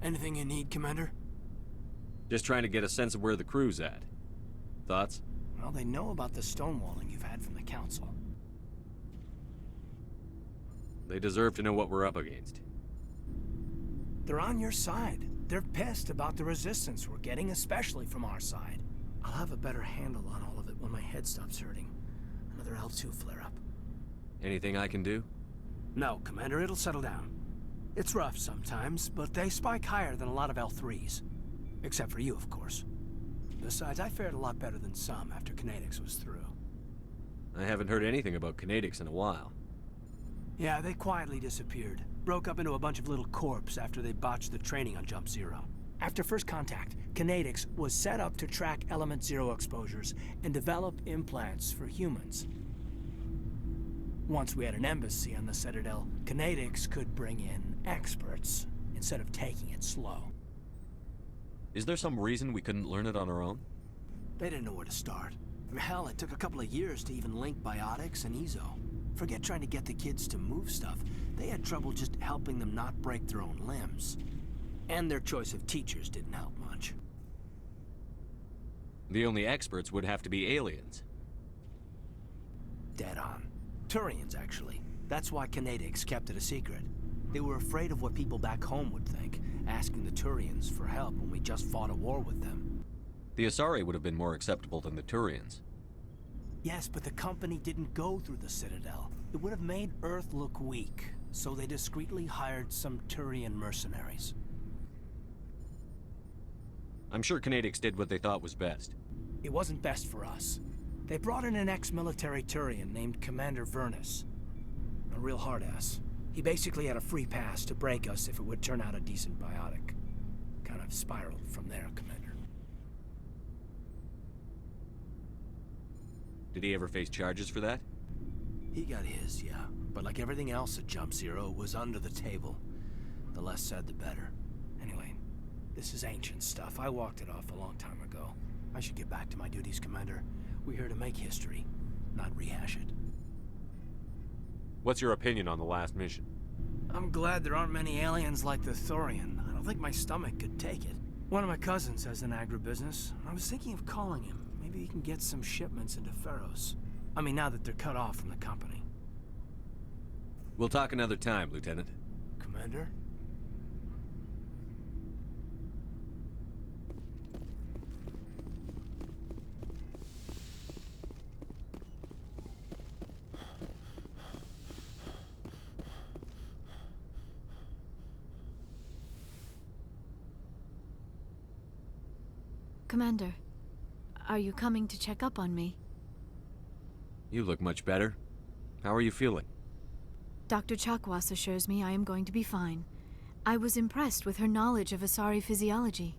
Anything you need, Commander? Just trying to get a sense of where the crew's at. Thoughts? Well, they know about the stonewalling you've had from the Council. They deserve to know what we're up against. They're on your side. They're pissed about the resistance we're getting, especially from our side. I'll have a better handle on all of it when my head stops hurting. Another L2 flare-up. Anything I can do? No, Commander, it'll settle down. It's rough sometimes, but they spike higher than a lot of L3s. Except for you, of course. Besides, I fared a lot better than some after Kinetics was through. I haven't heard anything about Kinetics in a while. Yeah, they quietly disappeared. Broke up into a bunch of little corps after they botched the training on Jump Zero. After first contact, Kinetics was set up to track Element Zero exposures and develop implants for humans. Once we had an embassy on the Citadel, Kinetics could bring in experts instead of taking it slow. Is there some reason we couldn't learn it on our own? They didn't know where to start. I mean, hell, it took a couple of years to even link biotics and ezo. Forget trying to get the kids to move stuff. They had trouble just helping them not break their own limbs. And their choice of teachers didn't help much. The only experts would have to be aliens. Dead on. Turians, actually. That's why Kinetics kept it a secret. They were afraid of what people back home would think, asking the Turians for help when we just fought a war with them. The Asari would have been more acceptable than the Turians. Yes, but the company didn't go through the Citadel. It would have made Earth look weak, so they discreetly hired some Turian mercenaries. I'm sure Kinetics did what they thought was best. It wasn't best for us. They brought in an ex-military Turian named Commander Vernus. A real hard-ass. He basically had a free pass to break us if it would turn out a decent biotic. Kind of spiraled from there, Commander. Did he ever face charges for that? He got his, yeah. But like everything else at Jump Zero, it was under the table. The less said, the better. Anyway, this is ancient stuff. I walked it off a long time ago. I should get back to my duties, Commander. We're here to make history, not rehash it. What's your opinion on the last mission? I'm glad there aren't many aliens like the Thorian. I don't think my stomach could take it. One of my cousins has an agribusiness. I was thinking of calling him. Maybe he can get some shipments into Pharos. I mean, now that they're cut off from the company. We'll talk another time, Lieutenant. Commander? Commander, are you coming to check up on me? You look much better. How are you feeling? Dr. Chakwas assures me I am going to be fine. I was impressed with her knowledge of Asari physiology.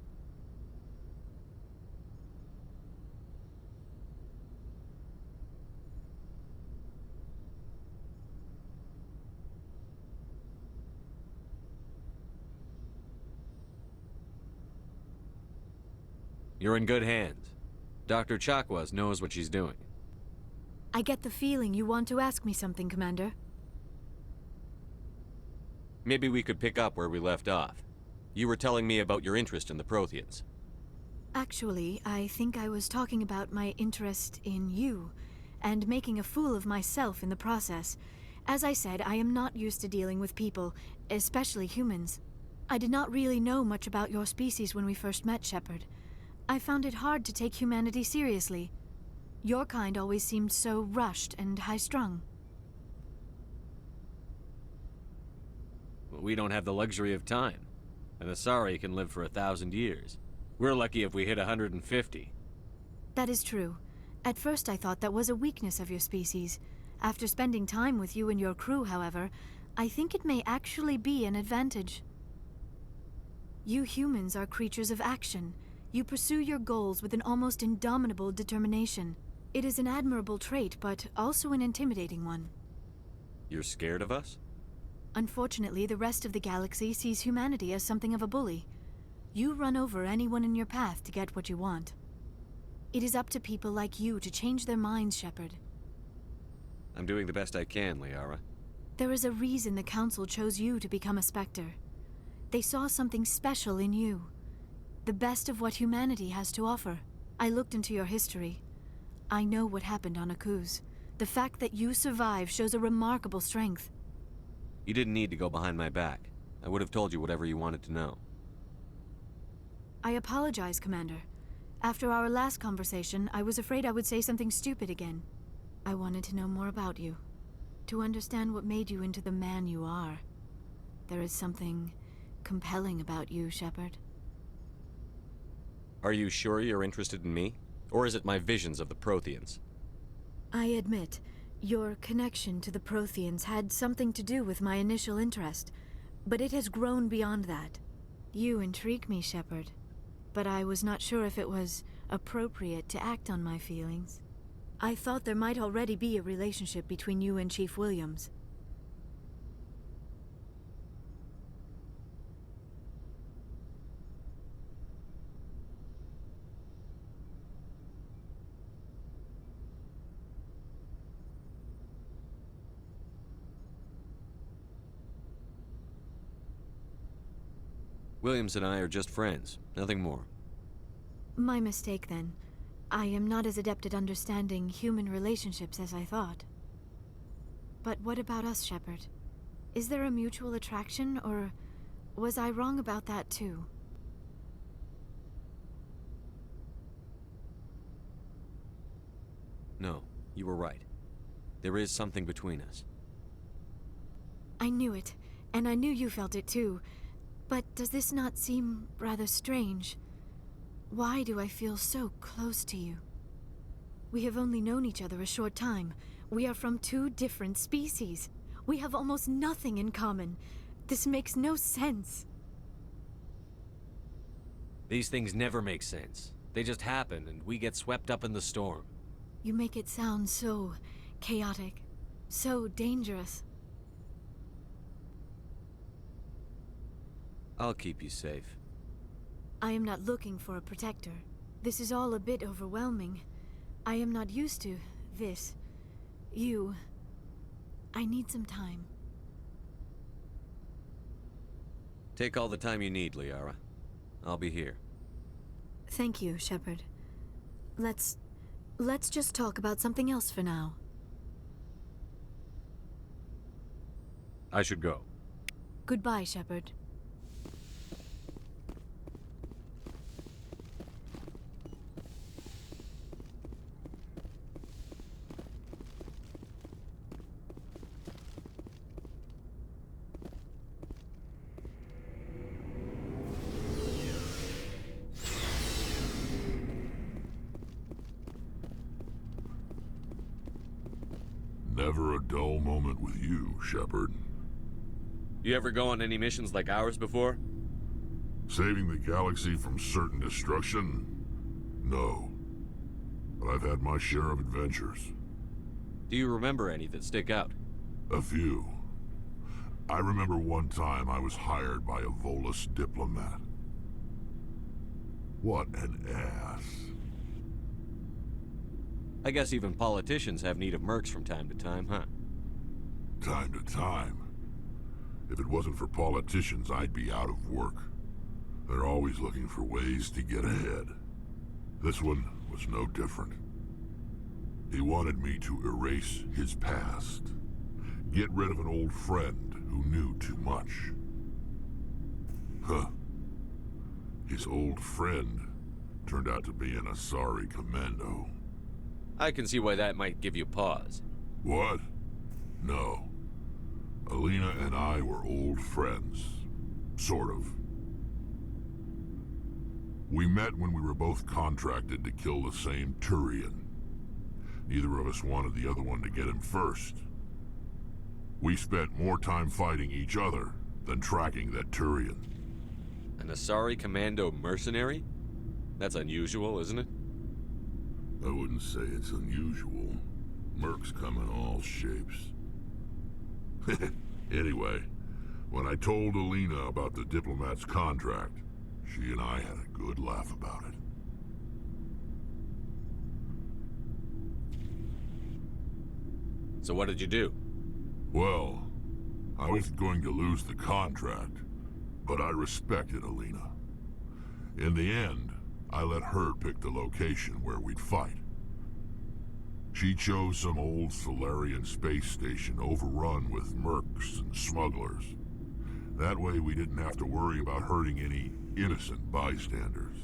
You're in good hands. Dr. Chakwas knows what she's doing. I get the feeling you want to ask me something, Commander. Maybe we could pick up where we left off. You were telling me about your interest in the Protheans. Actually, I think I was talking about my interest in you, and making a fool of myself in the process. As I said, I am not used to dealing with people, especially humans. I did not really know much about your species when we first met, Shepard. I found it hard to take humanity seriously. Your kind always seemed so rushed and high-strung. Well, we don't have the luxury of time. An Asari can live for 1,000 years. We're lucky if we hit 150. That is true. At first I thought that was a weakness of your species. After spending time with you and your crew, however, I think it may actually be an advantage. You humans are creatures of action. You pursue your goals with an almost indomitable determination. It is an admirable trait, but also an intimidating one. You're scared of us? Unfortunately, the rest of the galaxy sees humanity as something of a bully. You run over anyone in your path to get what you want. It is up to people like you to change their minds, Shepard. I'm doing the best I can, Liara. There is a reason the Council chose you to become a Spectre. They saw something special in you. The best of what humanity has to offer. I looked into your history. I know what happened on Akuz. The fact that you survived shows a remarkable strength. You didn't need to go behind my back. I would have told you whatever you wanted to know. I apologize, Commander. After our last conversation, I was afraid I would say something stupid again. I wanted to know more about you. To understand what made you into the man you are. There is something compelling about you, Shepard. Are you sure you're interested in me? Or is it my visions of the Protheans? I admit, your connection to the Protheans had something to do with my initial interest, but it has grown beyond that. You intrigue me, Shepard, but I was not sure if it was appropriate to act on my feelings. I thought there might already be a relationship between you and Chief Williams. Williams and I are just friends, nothing more. My mistake, then. I am not as adept at understanding human relationships as I thought. But what about us, Shepard? Is there a mutual attraction, or was I wrong about that too? No, you were right. There is something between us. I knew it, and I knew you felt it too. But does this not seem rather strange? Why do I feel so close to you? We have only known each other a short time. We are from two different species. We have almost nothing in common. This makes no sense. These things never make sense. They just happen, and we get swept up in the storm. You make it sound so chaotic, so dangerous. I'll keep you safe. I am not looking for a protector. This is all a bit overwhelming. I am not used to this. You. I need some time. Take all the time you need, Liara. I'll be here. Thank you, Shepard. Let's just talk about something else for now. I should go. Goodbye, Shepard. Never a dull moment with you, Shepard. You ever go on any missions like ours before? Saving the galaxy from certain destruction? No. But I've had my share of adventures. Do you remember any that stick out? A few. I remember one time I was hired by a Volus diplomat. What an ass. I guess even politicians have need of mercs from time to time, huh? Time to time. If it wasn't for politicians, I'd be out of work. They're always looking for ways to get ahead. This one was no different. He wanted me to erase his past. Get rid of an old friend who knew too much. Huh. His old friend turned out to be an Asari commando. I can see why that might give you pause. What? No. Alina and I were old friends. Sort of. We met when we were both contracted to kill the same Turian. Neither of us wanted the other one to get him first. We spent more time fighting each other than tracking that Turian. An Asari commando mercenary? That's unusual, isn't it? I wouldn't say it's unusual. Mercs come in all shapes. Anyway, when I told Alina about the diplomat's contract, she and I had a good laugh about it. So what did you do? Well, I was going to lose the contract, but I respected Alina. In the end, I let her pick the location where we'd fight. She chose some old Solarian space station overrun with mercs and smugglers. That way we didn't have to worry about hurting any innocent bystanders.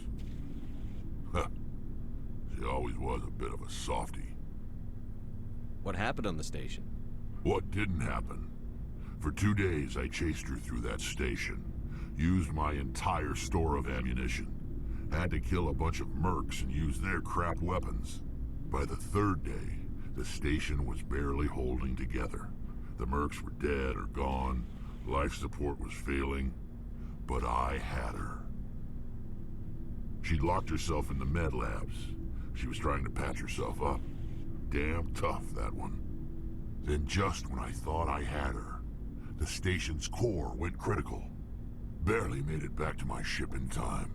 She always was a bit of a softie. What happened on the station? What didn't happen? For 2 days I chased her through that station, used my entire store of ammunition, had to kill a bunch of mercs and use their crap weapons. By the 3rd day, the station was barely holding together. The mercs were dead or gone, life support was failing, but I had her. She'd locked herself in the med labs. She was trying to patch herself up. Damn tough, that one. Then just when I thought I had her, the station's core went critical. Barely made it back to my ship in time.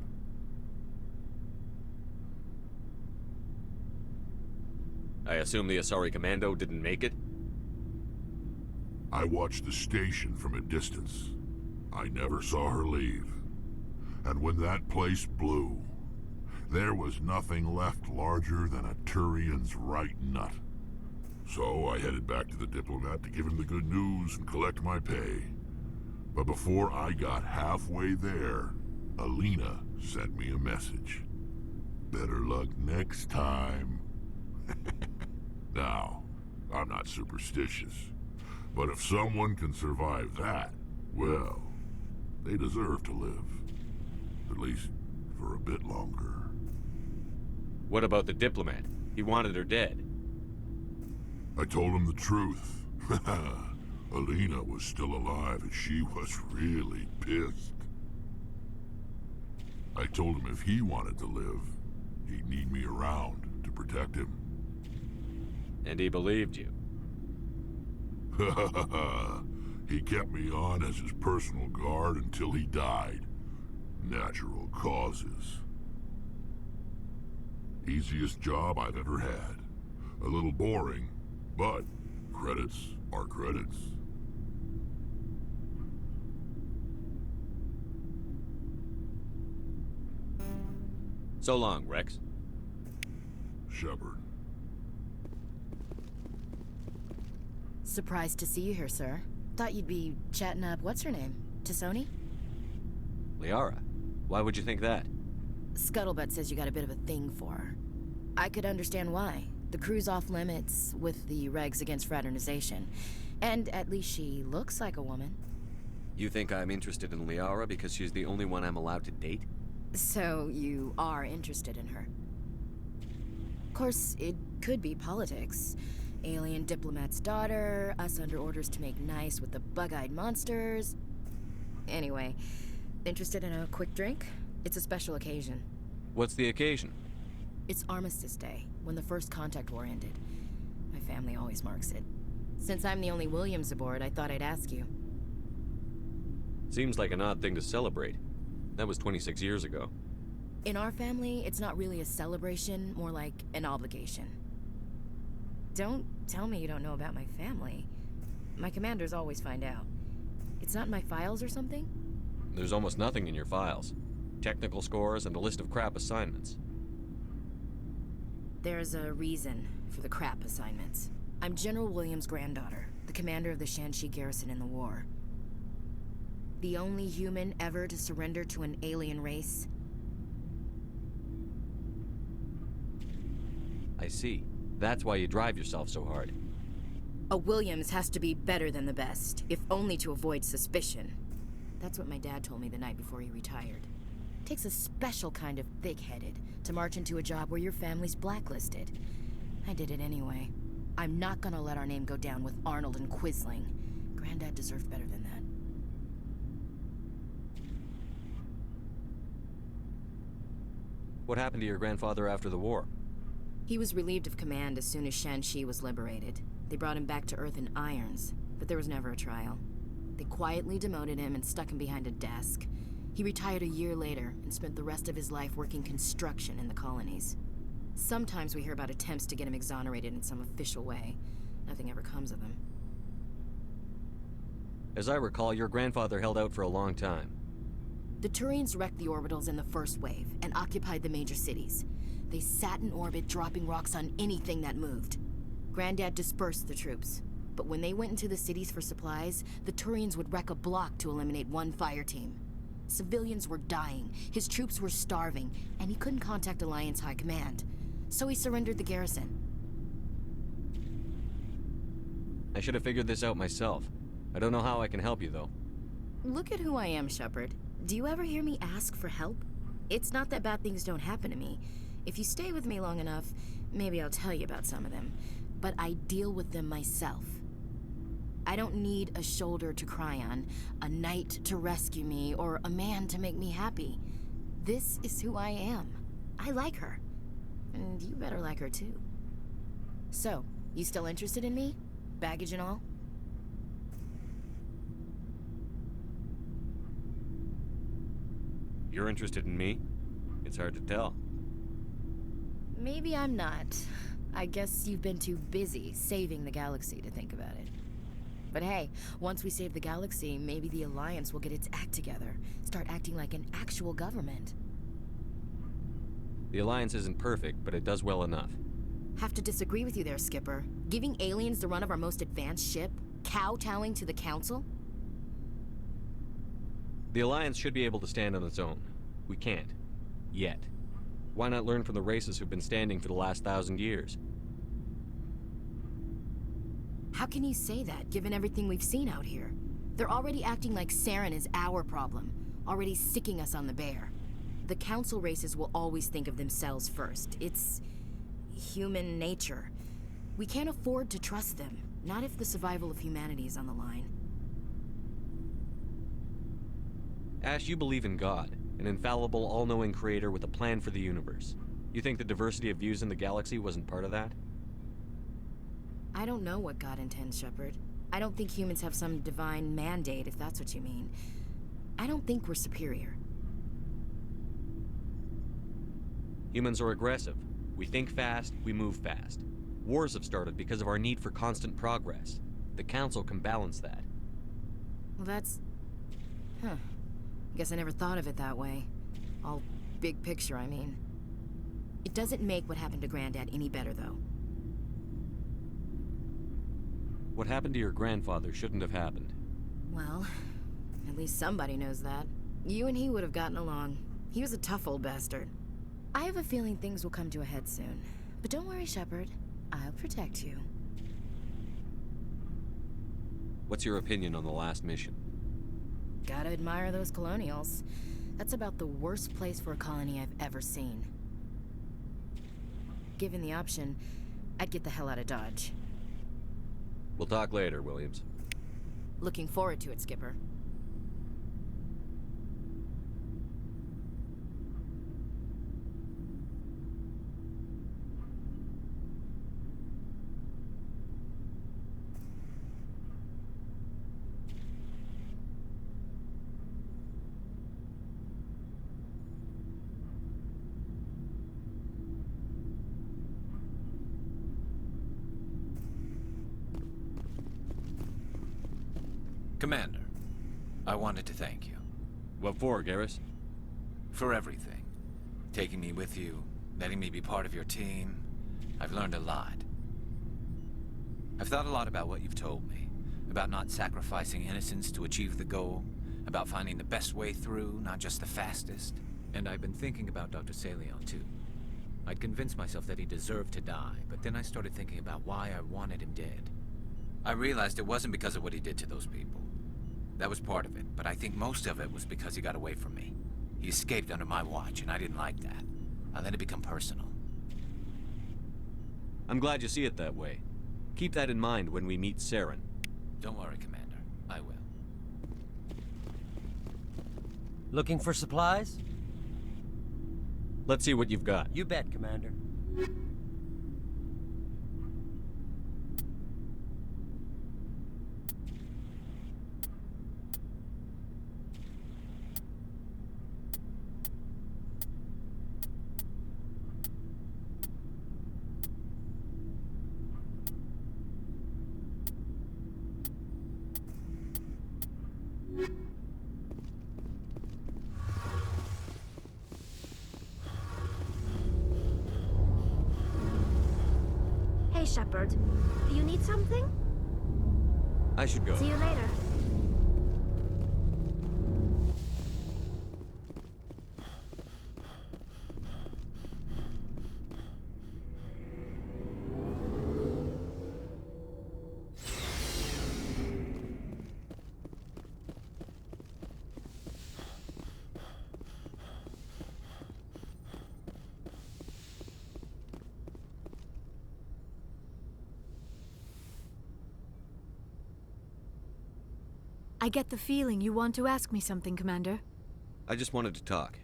I assume the Asari Commando didn't make it? I watched the station from a distance. I never saw her leave. And when that place blew, there was nothing left larger than a Turian's right nut. So I headed back to the diplomat to give him the good news and collect my pay. But before I got halfway there, Alina sent me a message. Better luck next time. Now, I'm not superstitious, but if someone can survive that, well, they deserve to live. At least for a bit longer. What about the diplomat? He wanted her dead. I told him the truth. Alina was still alive and she was really pissed. I told him if he wanted to live, he'd need me around to protect him. And he believed you. He kept me on as his personal guard until he died. Natural causes. Easiest job I've ever had. A little boring, but credits are credits. So long, Wrex. Shepard. Surprised to see you here, sir. Thought you'd be chatting up what's-her-name? Tassoni? Liara, why would you think that? Scuttlebutt says you got a bit of a thing for her. I could understand why. The crew's off limits with the regs against fraternization. And at least she looks like a woman. You think I'm interested in Liara because she's the only one I'm allowed to date? So you are interested in her. Of course, it could be politics. Alien diplomat's daughter, us under orders to make nice with the bug-eyed monsters. Anyway, interested in a quick drink? It's a special occasion. What's the occasion? It's Armistice Day, when the First Contact War ended. My family always marks it. Since I'm the only Williams aboard, I thought I'd ask you. Seems like an odd thing to celebrate. That was 26 years ago. In our family, it's not really a celebration, more like an obligation. Don't tell me you don't know about my family. My commanders always find out. It's not in my files or something? There's almost nothing in your files. Technical scores and a list of crap assignments. There's a reason for the crap assignments. I'm General Williams' granddaughter, the commander of the Shanxi garrison in the war. The only human ever to surrender to an alien race. I see. That's why you drive yourself so hard. A Williams has to be better than the best, if only to avoid suspicion. That's what my dad told me the night before he retired. Takes a special kind of thick-headed to march into a job where your family's blacklisted. I did it anyway. I'm not gonna let our name go down with Arnold and Quisling. Granddad deserved better than that. What happened to your grandfather after the war? He was relieved of command as soon as Shanxi was liberated. They brought him back to Earth in irons, but there was never a trial. They quietly demoted him and stuck him behind a desk. He retired a year later and spent the rest of his life working construction in the colonies. Sometimes we hear about attempts to get him exonerated in some official way. Nothing ever comes of him. As I recall, your grandfather held out for a long time. The Turians wrecked the orbitals in the first wave and occupied the major cities. They sat in orbit, dropping rocks on anything that moved. Granddad dispersed the troops, but when they went into the cities for supplies, the Turians would wreck a block to eliminate one fire team. Civilians were dying, his troops were starving, and he couldn't contact Alliance High Command. So he surrendered the garrison. I should have figured this out myself. I don't know how I can help you, though. Look at who I am, Shepard. Do you ever hear me ask for help? It's not that bad things don't happen to me. If you stay with me long enough, maybe I'll tell you about some of them. But I deal with them myself. I don't need a shoulder to cry on, a knight to rescue me, or a man to make me happy. This is who I am. I like her. And you better like her too. So, you still interested in me? Baggage and all? You're interested in me? It's hard to tell. Maybe I'm not. I guess you've been too busy saving the galaxy to think about it. But hey, once we save the galaxy, maybe the Alliance will get its act together. Start acting like an actual government. The Alliance isn't perfect, but it does well enough. Have to disagree with you there, Skipper. Giving aliens the run of our most advanced ship? Kowtowing to the Council? The Alliance should be able to stand on its own. We can't. Yet. Why not learn from the races who've been standing for the last 1,000 years? How can you say that, given everything we've seen out here? They're already acting like Saren is our problem, already sticking us on the bear. The Council races will always think of themselves first. It's human nature. We can't afford to trust them, not if the survival of humanity is on the line. Ash, you believe in God, an infallible, all-knowing creator with a plan for the universe. You think the diversity of views in the galaxy wasn't part of that? I don't know what God intends, Shepard. I don't think humans have some divine mandate, if that's what you mean. I don't think we're superior. Humans are aggressive. We think fast, we move fast. Wars have started because of our need for constant progress. The Council can balance that. Well, that's... Huh. Guess I never thought of it that way. All big picture, I mean. It doesn't make what happened to Granddad any better, though. What happened to your grandfather shouldn't have happened. Well, at least somebody knows that. You and he would have gotten along. He was a tough old bastard. I have a feeling things will come to a head soon. But don't worry, Shepard. I'll protect you. What's your opinion on the last mission? Gotta admire those colonials. That's about the worst place for a colony I've ever seen. Given the option, I'd get the hell out of Dodge. We'll talk later, Williams. Looking forward to it, Skipper. Commander, I wanted to thank you. What for, Garrus? For everything. Taking me with you, letting me be part of your team. I've learned a lot. I've thought a lot about what you've told me. About not sacrificing innocence to achieve the goal. About finding the best way through, not just the fastest. And I've been thinking about Dr. Saleon, too. I'd convinced myself that he deserved to die, but then I started thinking about why I wanted him dead. I realized it wasn't because of what he did to those people. That was part of it, but I think most of it was because he got away from me. He escaped under my watch, and I didn't like that. I let it become personal. I'm glad you see it that way. Keep that in mind when we meet Saren. Don't worry, Commander. I will. Looking for supplies? Let's see what you've got. You bet, Commander. Shepard. Do you need something? I should go. See you later. I get the feeling you want to ask me something, Commander. I just wanted to talk.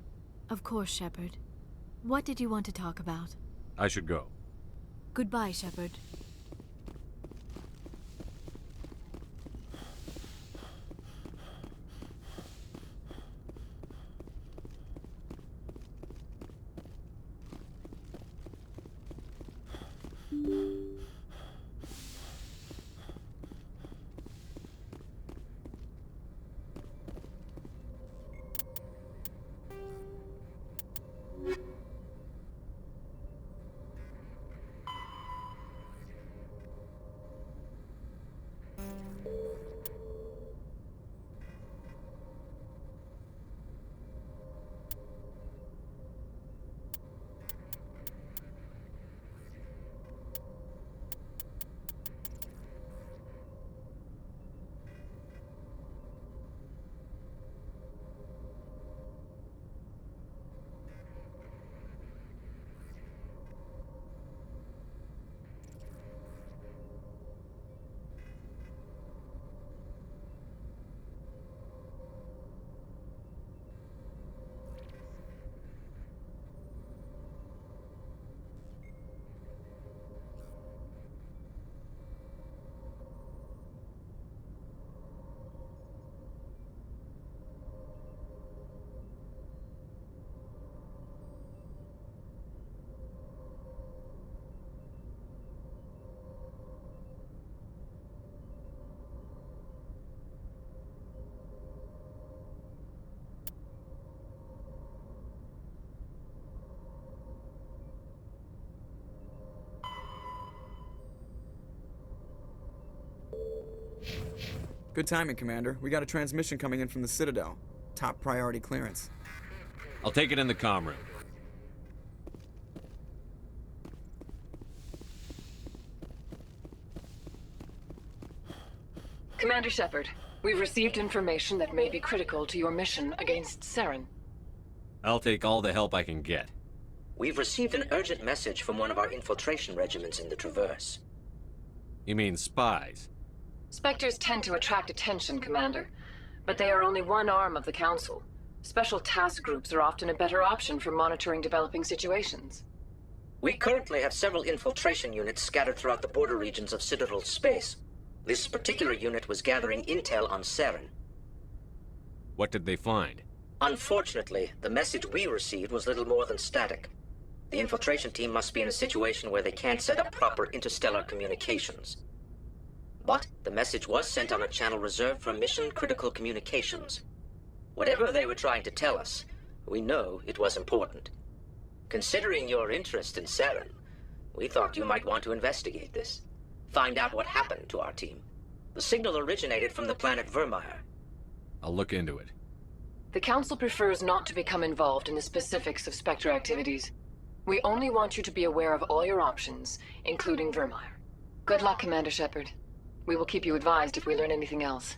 Of course, Shepard. What did you want to talk about? I should go. Goodbye, Shepard. Good timing, Commander. We got a transmission coming in from the Citadel. Top priority clearance. I'll take it in the comm room. Commander Shepard, we've received information that may be critical to your mission against Saren. I'll take all the help I can get. We've received an urgent message from one of our infiltration regiments in the Traverse. You mean spies? Spectres tend to attract attention, Commander, but they are only one arm of the Council. Special task groups are often a better option for monitoring developing situations. We currently have several infiltration units scattered throughout the border regions of Citadel space. This particular unit was gathering intel on Saren. What did they find? Unfortunately, the message we received was little more than static. The infiltration team must be in a situation where they can't set up proper interstellar communications. But the message was sent on a channel reserved for mission-critical communications. Whatever they were trying to tell us, we know it was important. Considering your interest in Saren, we thought you might want to investigate this. Find out what happened to our team. The signal originated from the planet Vermeer. I'll look into it. The Council prefers not to become involved in the specifics of Spectre activities. We only want you to be aware of all your options, including Vermeer. Good luck, Commander Shepard. We will keep you advised if we learn anything else.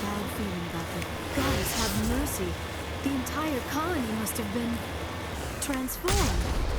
bad feeling about the goddess have mercy. The entire colony must have been transformed.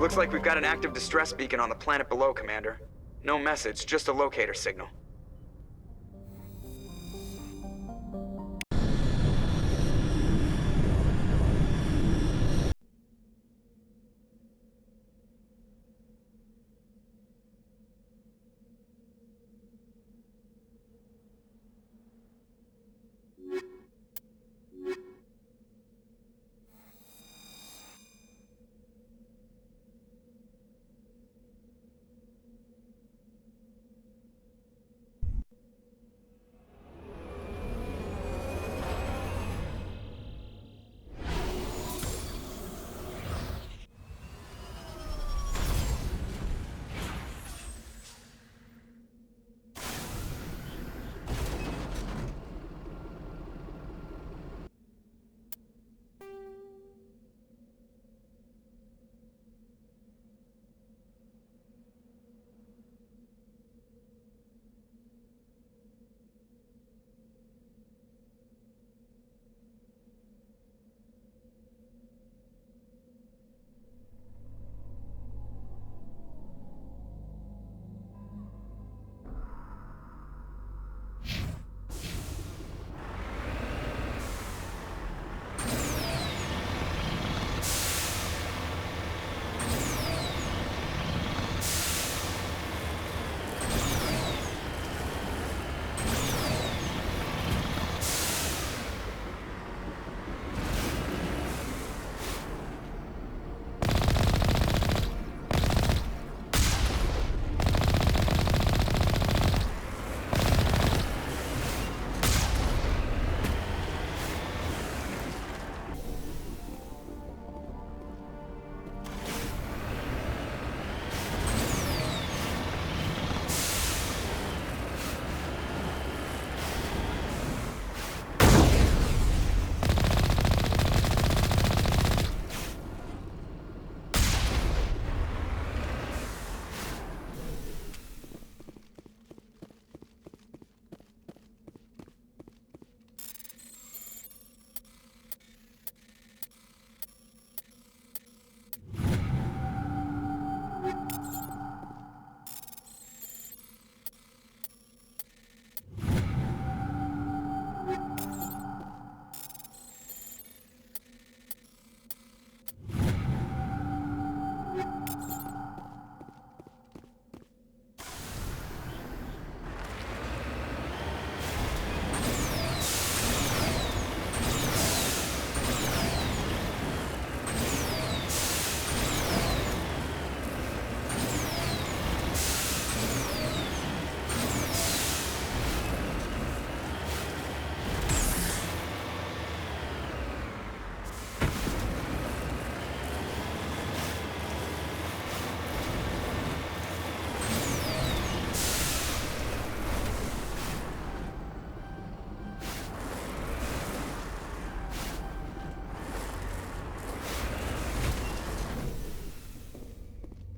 Looks like we've got an active distress beacon on the planet below, Commander. No message, just a locator signal.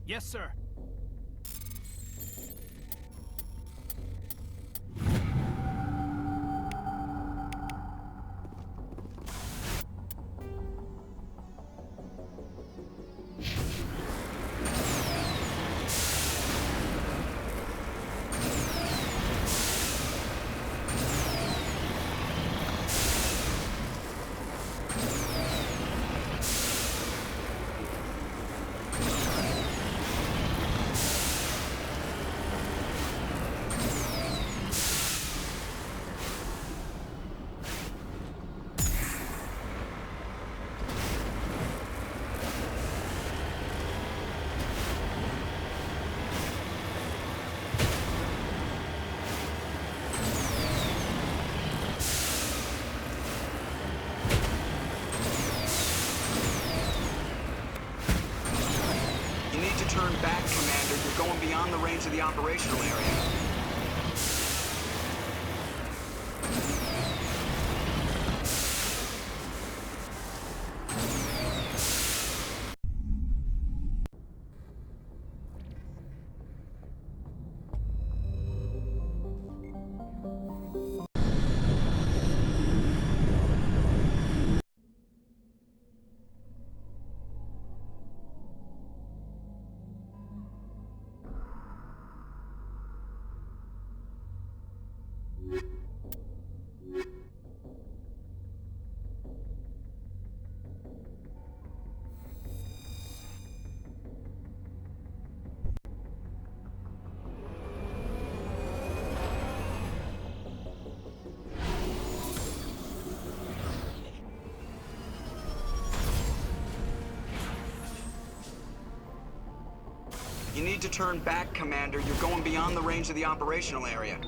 Yes, sir. Turn back, Commander. You're going beyond the range of the operational area. You need to turn back, Commander. You're going beyond the range of the operational area.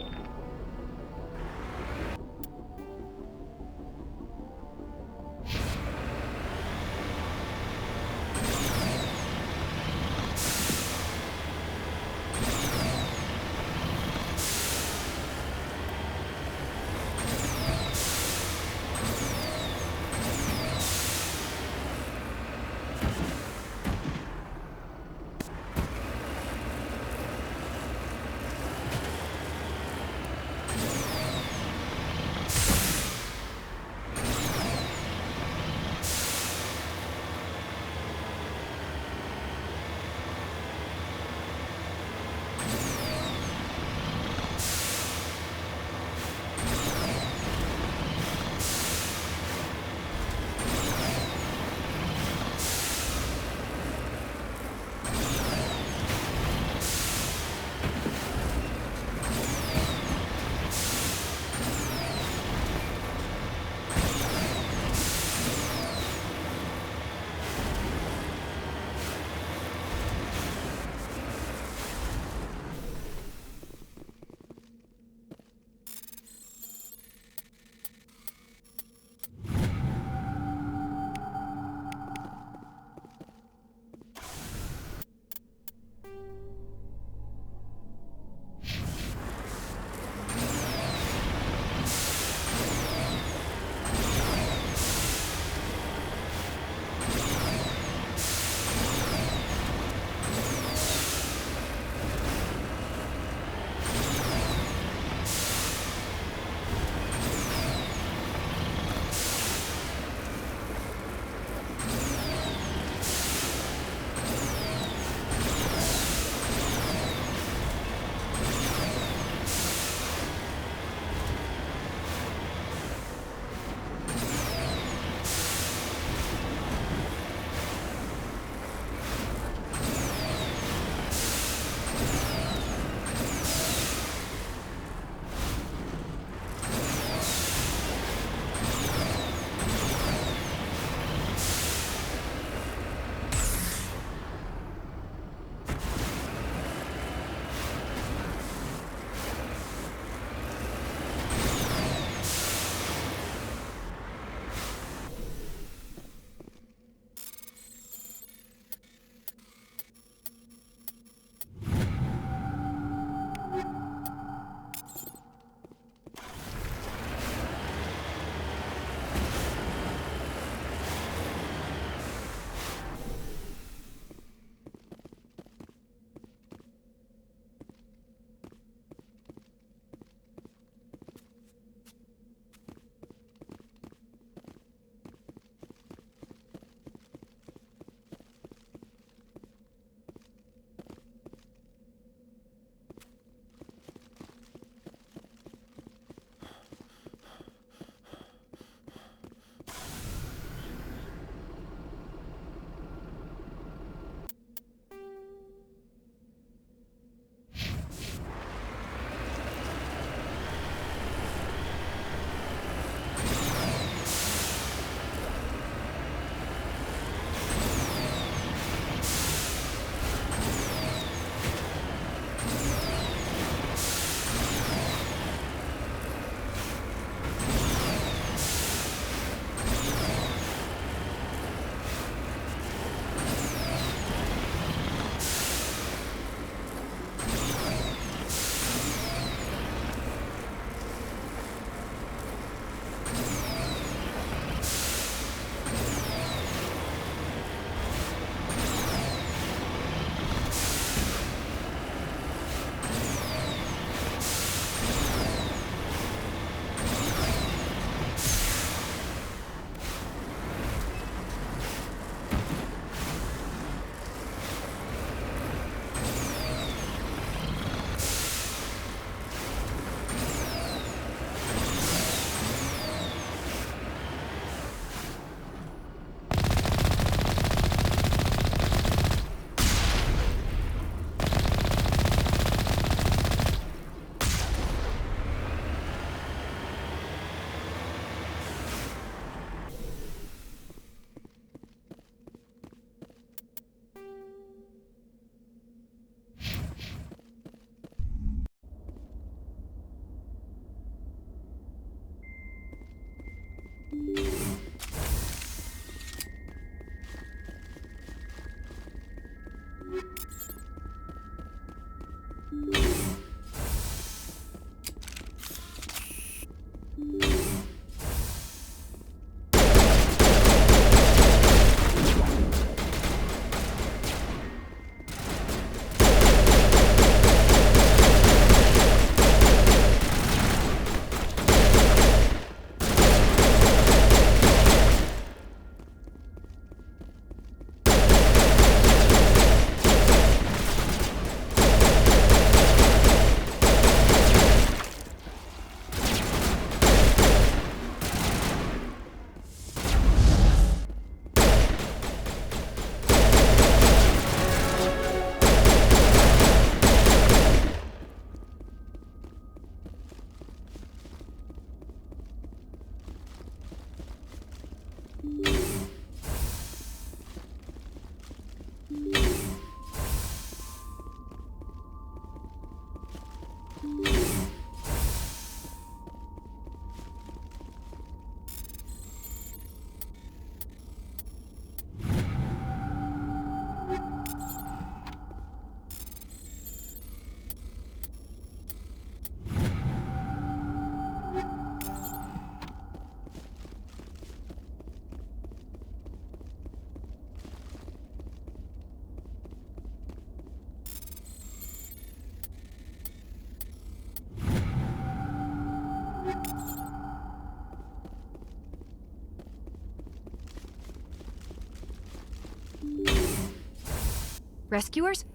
Rescuers?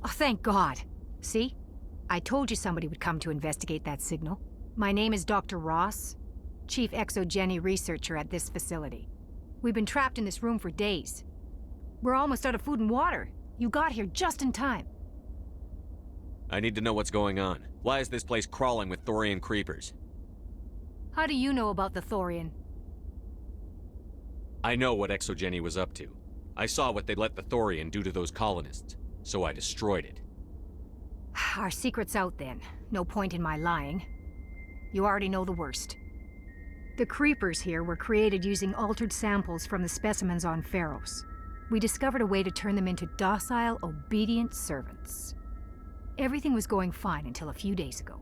Oh, thank God. See? I told you somebody would come to investigate that signal. My name is Dr. Ross, Chief Exogeny Researcher at this facility. We've been trapped in this room for days. We're almost out of food and water. You got here just in time. I need to know what's going on. Why is this place crawling with Thorian creepers? How do you know about the Thorian? I know what Exogeny was up to. I saw what they let the Thorian do to those colonists, so I destroyed it. Our secret's out then. No point in my lying. You already know the worst. The creepers here were created using altered samples from the specimens on Pharos. We discovered a way to turn them into docile, obedient servants. Everything was going fine until a few days ago.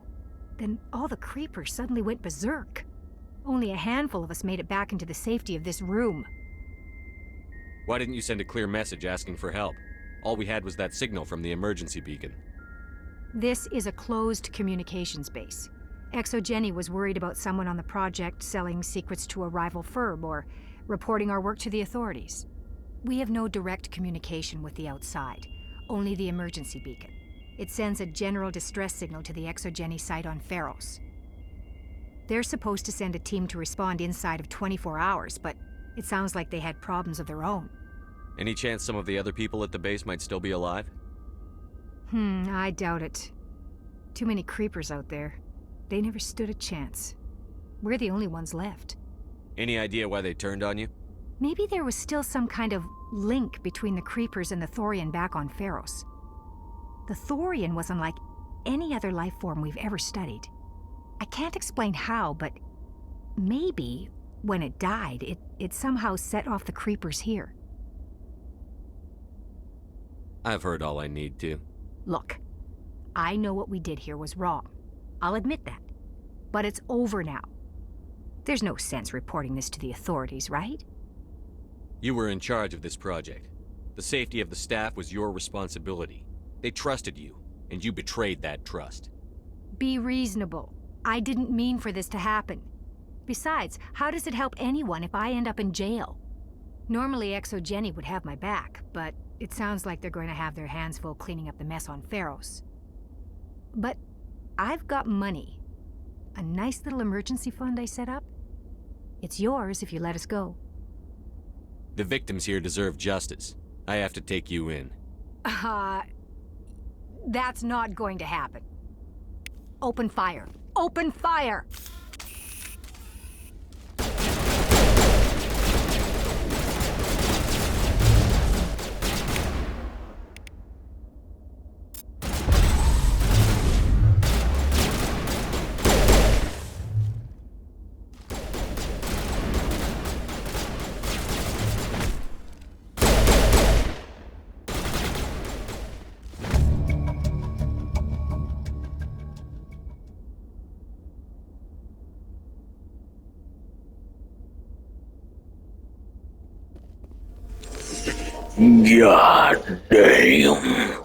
Then all the creepers suddenly went berserk. Only a handful of us made it back into the safety of this room. Why didn't you send a clear message asking for help? All we had was that signal from the emergency beacon. This is a closed communications base. Exogeny was worried about someone on the project selling secrets to a rival firm or reporting our work to the authorities. We have no direct communication with the outside, only the emergency beacon. It sends a general distress signal to the Exogeny site on Pharos. They're supposed to send a team to respond inside of 24 hours, but it sounds like they had problems of their own. Any chance some of the other people at the base might still be alive? I doubt it. Too many creepers out there. They never stood a chance. We're the only ones left. Any idea why they turned on you? Maybe there was still some kind of link between the creepers and the Thorian back on Pharos. The Thorian was unlike any other life form we've ever studied. I can't explain how, but maybe when it died, it somehow set off the creepers here. I've heard all I need to. Look, I know what we did here was wrong. I'll admit that. But it's over now. There's no sense reporting this to the authorities, right? You were in charge of this project. The safety of the staff was your responsibility. They trusted you, and you betrayed that trust. Be reasonable. I didn't mean for this to happen. Besides, how does it help anyone if I end up in jail? Normally Exogeny would have my back, but it sounds like they're going to have their hands full cleaning up the mess on Pharos. But I've got money. A nice little emergency fund I set up. It's yours if you let us go. The victims here deserve justice. I have to take you in. That's not going to happen. Open fire. Open fire! God damn.